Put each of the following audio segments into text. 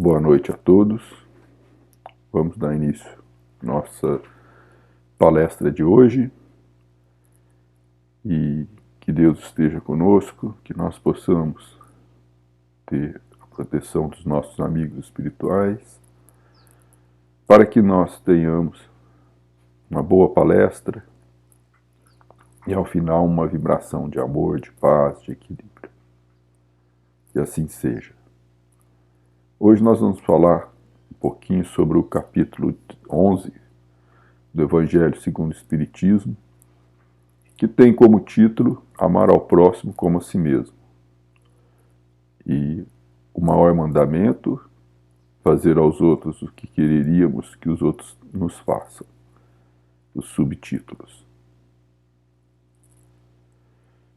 Boa noite a todos. Vamos dar início à nossa palestra de hoje e que Deus esteja conosco, que nós possamos ter a proteção dos nossos amigos espirituais, para que nós tenhamos uma boa palestra e ao final uma vibração de amor, de paz, de equilíbrio. Que assim seja. Hoje nós vamos falar um pouquinho sobre o capítulo 11 do Evangelho segundo o Espiritismo, que tem como título Amar ao próximo como a si mesmo. E o maior mandamento, fazer aos outros o que quereríamos que os outros nos façam. Os subtítulos.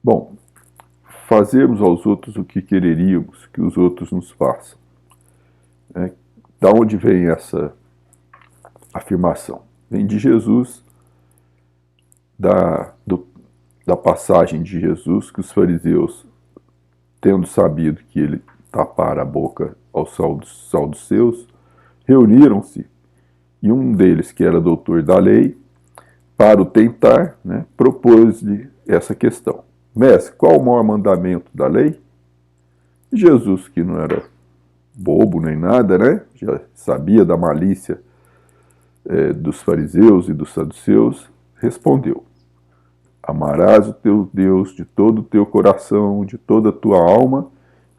Bom, fazermos aos outros o que quereríamos que os outros nos façam. Da onde vem essa afirmação? Vem de Jesus, da passagem de Jesus, que os fariseus, tendo sabido que ele tapara a boca ao sal dos seus, reuniram-se, e um deles, que era doutor da lei, para o tentar, propôs-lhe essa questão. Mestre, qual o maior mandamento da lei? E Jesus, que não era bobo nem nada, já sabia da malícia dos fariseus e dos saduceus, respondeu: amarás o teu Deus de todo o teu coração, de toda a tua alma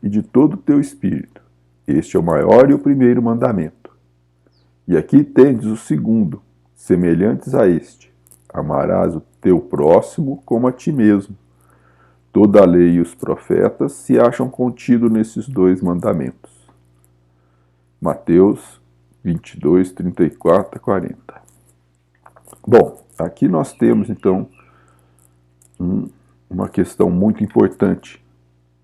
e de todo o teu espírito. Este é o maior e o primeiro mandamento. E aqui tendes o segundo, semelhantes a este: amarás o teu próximo como a ti mesmo. Toda a lei e os profetas se acham contidos nesses dois mandamentos. Mateus 22, 34 a 40. Bom, aqui nós temos então uma questão muito importante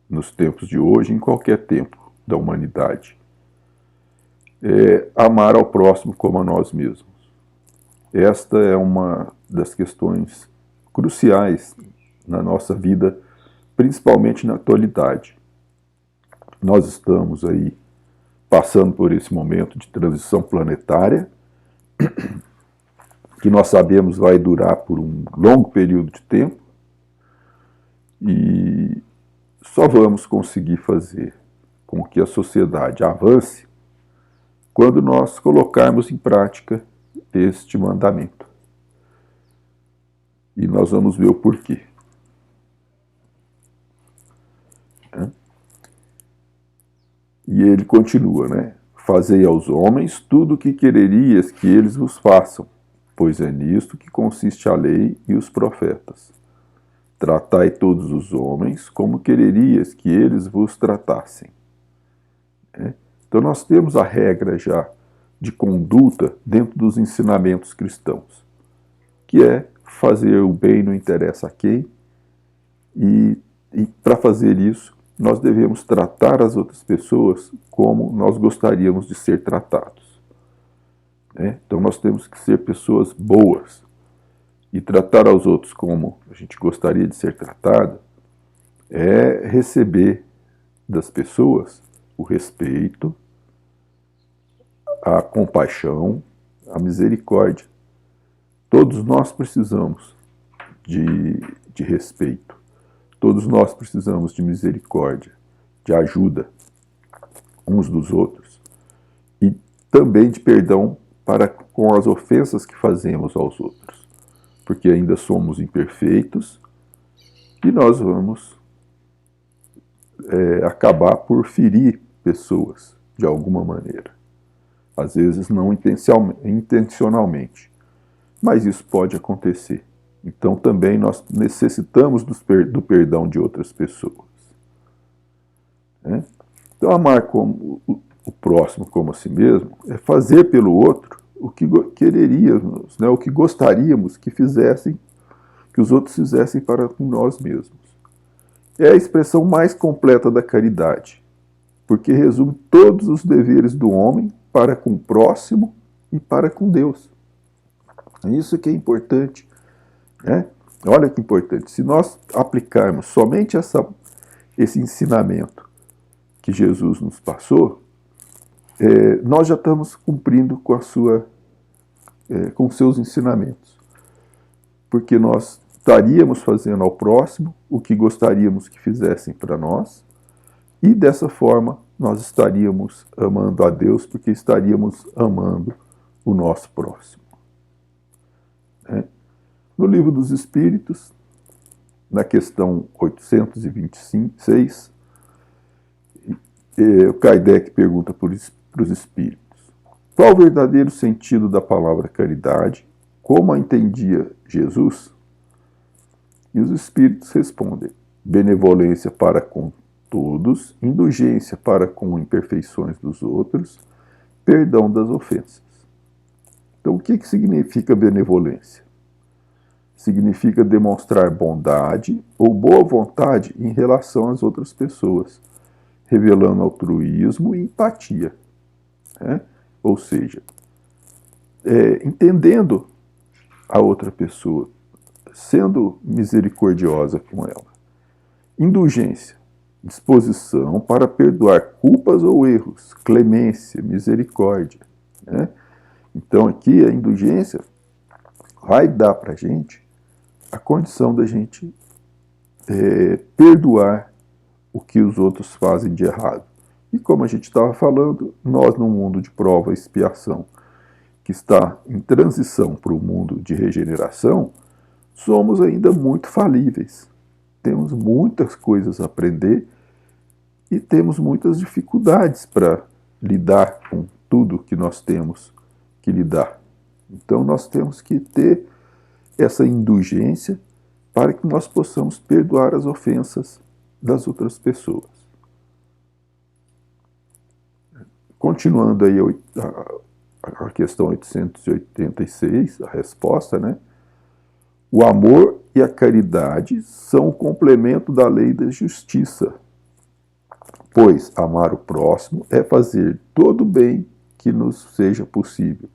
nos tempos de hoje, em qualquer tempo da humanidade. É amar ao próximo como a nós mesmos. Esta é uma das questões cruciais na nossa vida, principalmente na atualidade. Nós estamos aí passando por esse momento de transição planetária, que nós sabemos vai durar por um longo período de tempo, e só vamos conseguir fazer com que a sociedade avance quando nós colocarmos em prática este mandamento. E nós vamos ver o porquê. E ele continua, Fazei aos homens tudo o que quererias que eles vos façam, pois é nisto que consiste a lei e os profetas. Tratai todos os homens como quererias que eles vos tratassem. Então nós temos a regra já de conduta dentro dos ensinamentos cristãos, que é fazer o bem não interessa a quem, e para fazer isso nós devemos tratar as outras pessoas como nós gostaríamos de ser tratados. Então nós temos que ser pessoas boas, e tratar aos outros como a gente gostaria de ser tratado é receber das pessoas o respeito, a compaixão, a misericórdia. Todos nós precisamos de respeito. Todos nós precisamos de misericórdia, de ajuda uns dos outros, e também de perdão com as ofensas que fazemos aos outros, porque ainda somos imperfeitos e nós vamos acabar por ferir pessoas de alguma maneira. Às vezes não intencionalmente, mas isso pode acontecer. Então também nós necessitamos do perdão de outras pessoas. Então amar como o próximo como a si mesmo é fazer pelo outro o que quereríamos, o que gostaríamos que os outros fizessem para com nós mesmos. É a expressão mais completa da caridade, porque resume todos os deveres do homem para com o próximo e para com Deus. Isso que é importante. Olha que importante. Se nós aplicarmos somente esse ensinamento que Jesus nos passou, nós já estamos cumprindo com seus ensinamentos. Porque nós estaríamos fazendo ao próximo o que gostaríamos que fizessem para nós, e dessa forma nós estaríamos amando a Deus, porque estaríamos amando o nosso próximo. No Livro dos Espíritos, na questão 826, o Kardec pergunta para os espíritos: qual o verdadeiro sentido da palavra caridade? Como a entendia Jesus? E os espíritos respondem: benevolência para com todos, indulgência para com imperfeições dos outros, perdão das ofensas. Então, o que significa benevolência? Significa demonstrar bondade ou boa vontade em relação às outras pessoas, revelando altruísmo e empatia. Ou seja, entendendo a outra pessoa, sendo misericordiosa com ela. Indulgência, disposição para perdoar culpas ou erros, clemência, misericórdia. Então aqui a indulgência vai dar para a gente a condição da gente perdoar o que os outros fazem de errado. E como a gente estava falando, nós num mundo de prova e expiação, que está em transição para o mundo de regeneração, somos ainda muito falíveis. Temos muitas coisas a aprender e temos muitas dificuldades para lidar com tudo que nós temos que lidar. Então nós temos que ter essa indulgência para que nós possamos perdoar as ofensas das outras pessoas. Continuando aí a questão 886, a resposta, o amor e a caridade são o complemento da lei da justiça, pois amar o próximo é fazer todo o bem que nos seja possível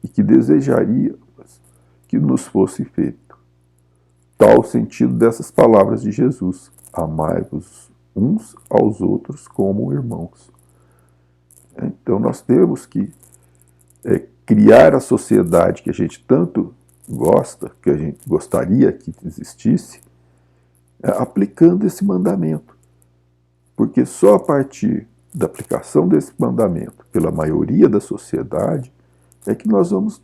e que desejaríamos que nos fosse feito. Tal o sentido dessas palavras de Jesus: amai-vos uns aos outros como irmãos. Então nós temos que criar a sociedade que a gente tanto gosta, que a gente gostaria que existisse, aplicando esse mandamento. Porque só a partir da aplicação desse mandamento pela maioria da sociedade é que nós vamos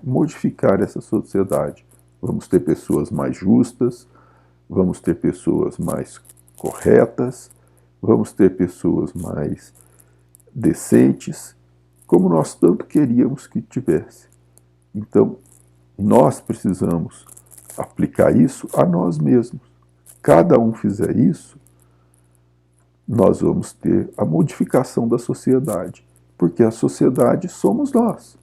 modificar essa sociedade. Vamos ter pessoas mais justas, vamos ter pessoas mais corretas, vamos ter pessoas mais decentes, como nós tanto queríamos que tivesse. Então, nós precisamos aplicar isso a nós mesmos. Cada um fizer isso, nós vamos ter a modificação da sociedade, porque a sociedade somos nós.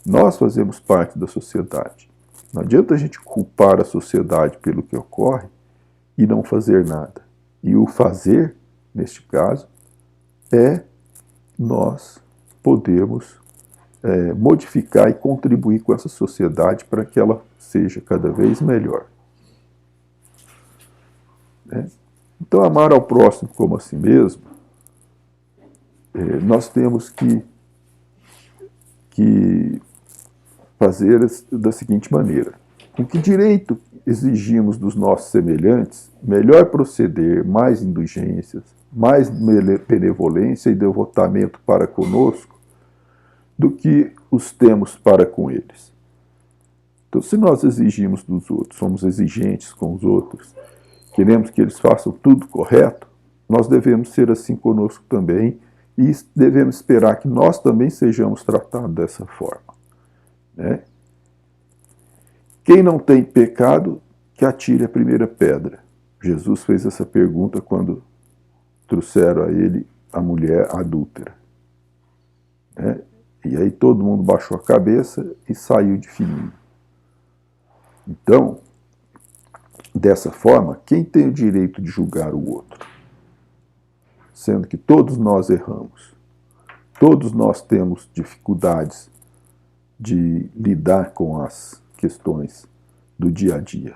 Nós fazemos parte da sociedade. Não adianta a gente culpar a sociedade pelo que ocorre e não fazer nada. E o fazer, neste caso, nós podemos modificar e contribuir com essa sociedade para que ela seja cada vez melhor. Então, amar ao próximo como a si mesmo, nós temos que fazer da seguinte maneira: com que direito exigimos dos nossos semelhantes melhor proceder, mais indulgências, mais benevolência e devotamento para conosco do que os temos para com eles? Então, se nós exigimos dos outros, somos exigentes com os outros, queremos que eles façam tudo correto, nós devemos ser assim conosco também e devemos esperar que nós também sejamos tratados dessa forma. Quem não tem pecado, que atire a primeira pedra. Jesus fez essa pergunta quando trouxeram a ele a mulher adúltera. E aí todo mundo baixou a cabeça e saiu de fininho. Então, dessa forma, quem tem o direito de julgar o outro? Sendo que todos nós erramos. Todos nós temos dificuldades de lidar com as questões do dia a dia.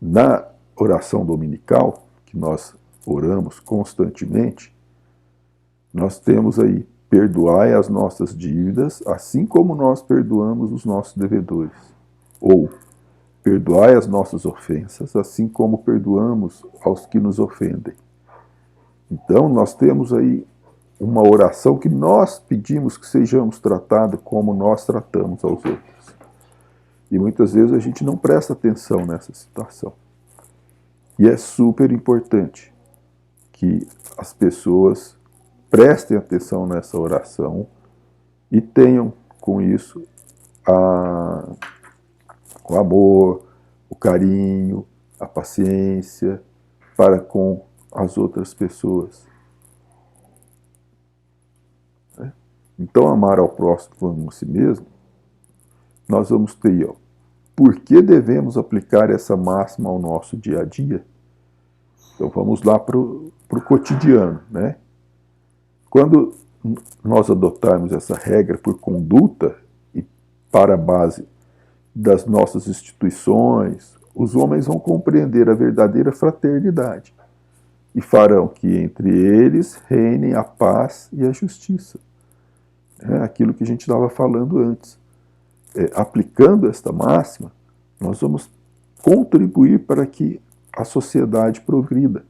Na oração dominical, que nós oramos constantemente, nós temos aí: perdoai as nossas dívidas, assim como nós perdoamos os nossos devedores. Ou, perdoai as nossas ofensas, assim como perdoamos aos que nos ofendem. Então, nós temos aí uma oração que nós pedimos que sejamos tratados como nós tratamos aos outros. E muitas vezes a gente não presta atenção nessa situação. E é super importante que as pessoas prestem atenção nessa oração e tenham com isso o amor, o carinho, a paciência para com as outras pessoas. Então, amar ao próximo como a si mesmo, nós vamos ter, por que devemos aplicar essa máxima ao nosso dia a dia? Então, vamos lá para o cotidiano, né? Quando nós adotarmos essa regra por conduta e para a base das nossas instituições, os homens vão compreender a verdadeira fraternidade e farão que entre eles reinem a paz e a justiça. É aquilo que a gente estava falando antes. Aplicando esta máxima, nós vamos contribuir para que a sociedade progrida.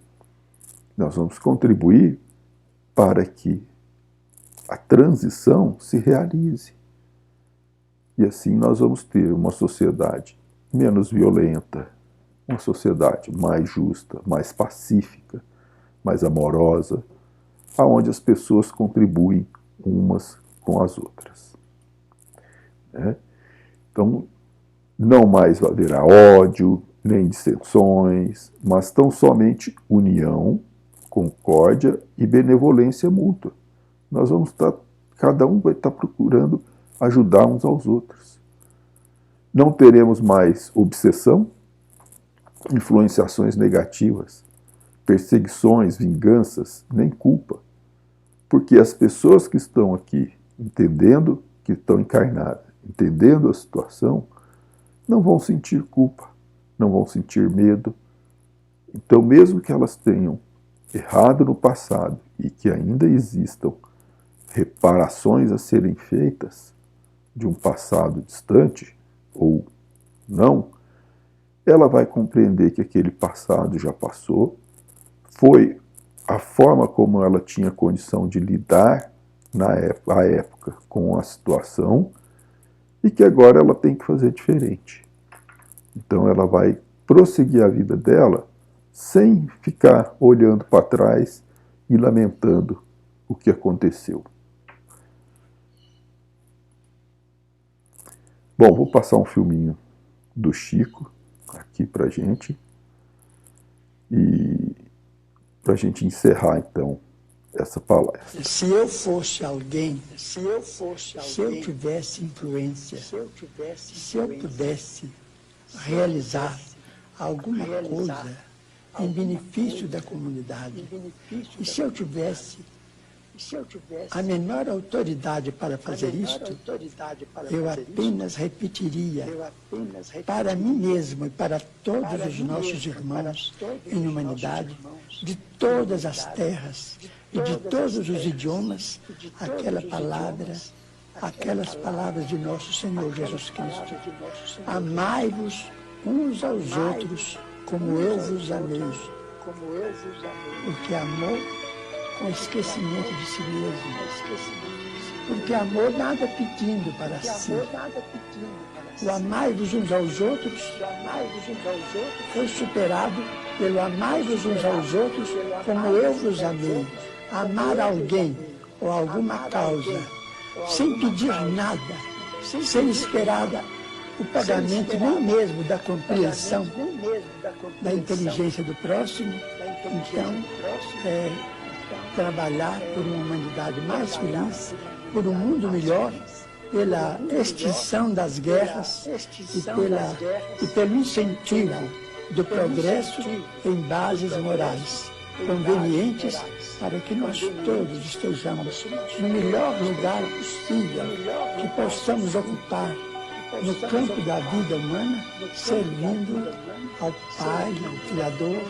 Nós vamos contribuir para que a transição se realize. E assim nós vamos ter uma sociedade menos violenta, uma sociedade mais justa, mais pacífica, mais amorosa, aonde as pessoas contribuem umas com as outras. Então, não mais haverá ódio, nem dissensões, mas tão somente união, concórdia e benevolência mútua. Nós vamos cada um vai estar procurando ajudar uns aos outros. Não teremos mais obsessão, influenciações negativas, perseguições, vinganças, nem culpa. Porque as pessoas que estão aqui, entendendo que estão encarnadas, entendendo a situação, não vão sentir culpa, não vão sentir medo. Então, mesmo que elas tenham errado no passado e que ainda existam reparações a serem feitas de um passado distante, ou não, ela vai compreender que aquele passado já passou, foi a forma como ela tinha condição de lidar à época com a situação, e que agora ela tem que fazer diferente. Então ela vai prosseguir a vida dela sem ficar olhando para trás e lamentando o que aconteceu. Bom, vou passar um filminho do Chico aqui pra gente. E pra gente encerrar, então, essa palestra. Se eu fosse alguém, se eu tivesse influência, se eu pudesse realizar alguma coisa em benefício da comunidade, e se eu tivesse a menor autoridade para fazer isto, eu apenas repetiria para mim mesmo e para todos os nossos irmãos em humanidade, de todas as terras e de todos os idiomas, aquelas palavras de nosso Senhor Jesus Cristo. Amai-vos uns aos outros como eu vos amei, porque amor com esquecimento de si mesmo, porque amor nada pedindo para si. O amai-vos uns aos outros foi superado pelo amai-vos uns aos outros como eu vos amei. Amar alguém ou alguma causa sem pedir nada, sem esperar o pagamento nem mesmo da compreensão da inteligência do próximo, então trabalhar por uma humanidade mais feliz, por um mundo melhor, pela extinção das guerras e pelo incentivo do progresso em bases morais convenientes para que nós todos estejamos no melhor lugar possível que possamos ocupar no campo da vida humana, servindo ao Pai, ao Criador,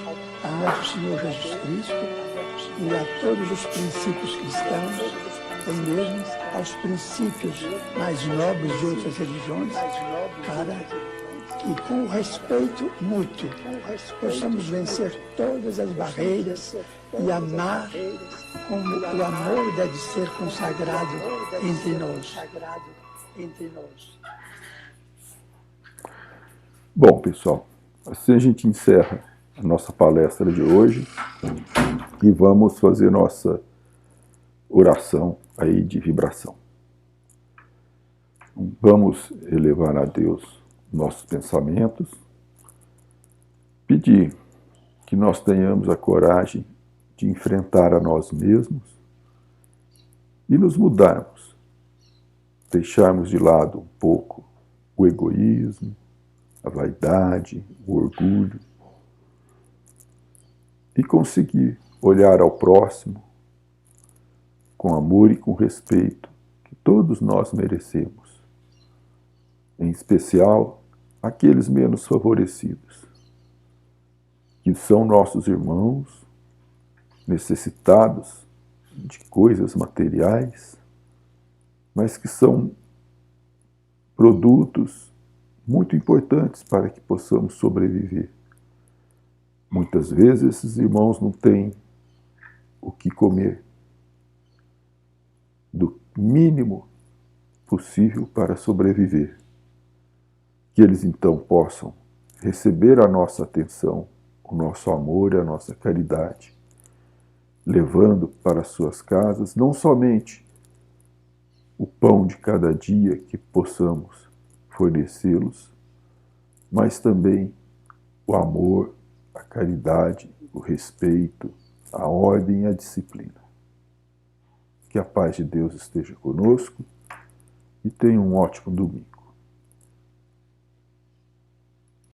a nosso Senhor Jesus Cristo e a todos os princípios cristãos, e mesmo aos princípios mais nobres de outras religiões, para que, com o respeito mútuo, possamos vencer todas as barreiras e amar como o amor deve ser consagrado entre nós. Bom, pessoal, assim a gente encerra a nossa palestra de hoje e vamos fazer nossa oração aí de vibração. Vamos elevar a Deus nossos pensamentos, pedir que nós tenhamos a coragem de enfrentar a nós mesmos e nos mudarmos, deixarmos de lado um pouco o egoísmo, a vaidade, o orgulho e conseguir olhar ao próximo com amor e com respeito que todos nós merecemos, em especial aqueles menos favorecidos, que são nossos irmãos, necessitados de coisas materiais, mas que são produtos muito importantes para que possamos sobreviver. Muitas vezes esses irmãos não têm o que comer, do mínimo possível para sobreviver. Que eles então possam receber a nossa atenção, o nosso amor e a nossa caridade, levando para suas casas não somente o pão de cada dia que possamos fornecê-los, mas também o amor, a caridade, o respeito, a ordem e a disciplina. Que a paz de Deus esteja conosco e tenha um ótimo domingo.